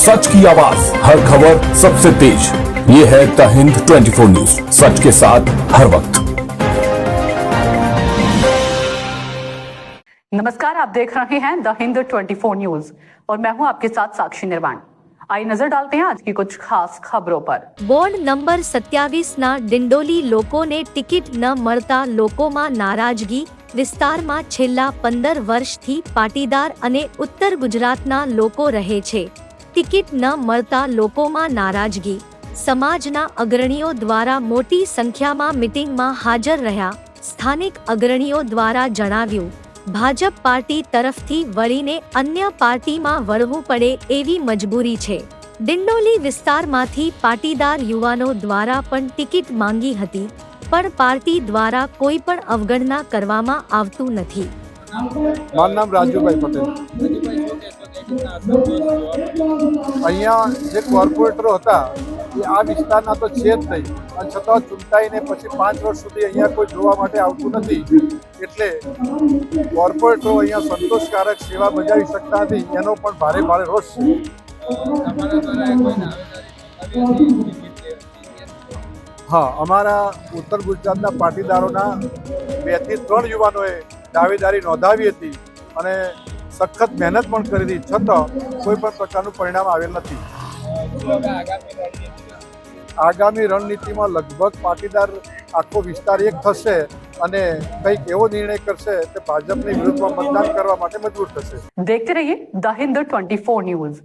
सच की आवाज, हर खबर सबसे तेज। ये है द हिंद 24 न्यूज, सच के साथ हर वक्त। नमस्कार, आप देख रहे हैं द हिंद 24 न्यूज और मैं हूं आपके साथ साक्षी निर्वाण। आइए नजर डालते हैं आज की कुछ खास खबरों पर। વોર્ડ નંબર 27 ના ડિંડોલી લોકોને ટિકિટ ન મળતા લોકોમાં નારાજગી। વિસ્તારમાં છેલ્લા 15 વર્ષથી પાટીદાર અને ઉત્તર ગુજરાતના લોકો રહે છે। ટિકિટ ન મળતા લોકોમાં નારાજગી। સમાજના અગ્રણીઓ દ્વારા મોટી સંખ્યામાં મીટિંગમાં હાજર રહ્યા। સ્થાનિક અગ્રણીઓ દ્વારા જણાવ્યું, ભાજપ પાર્ટી તરફથી વળીને અન્ય પાર્ટીમાં વળવું પડે એવી મજબૂરી છે। ડિંડોલી વિસ્તારમાંથી પાટીદાર યુવાનો દ્વારા પણ ટિકિટ માંગી હતી, પણ પાર્ટી દ્વારા કોઈ પણ અવગણના કરવામાં આવતું નથી। મારું નામ રાજુભાઈ પટેલ। અહીંયા જે કોર્પોરેટરો હતા એ આ વિસ્તારના તો છે જ નહીં, અને છતાં ચૂંટાઈને પછી 5 વર્ષ સુધી અહીંયા કોઈ જોવા માટે આવતું નથી, એટલે કોર્પોરેટરો અહીંયા સંતોષકારક સેવા બજાવી શકતા નથી, એનો પણ ભારે ભારે રોષ છે। હા, અમારા ઉત્તર ગુજરાતના પાટીદારોના 2 થી 3 યુવાનોએ દાવેદારી નોંધાવી હતી અને સખત મહેનત પણ કરી હતી, છતાં કોઈ પણ પ્રકારનું પરિણામ આવેલ નથી। આગામી રણનીતિમાં લગભગ પાટીદાર આખો વિસ્તાર એક થશે અને કંઈક એવો નિર્ણય કરશે કે ભાજપની વિરુદ્ધમાં મતદાન કરવા માટે મજબૂર થશે। देखते रहिए द हिंद 24 न्यूज।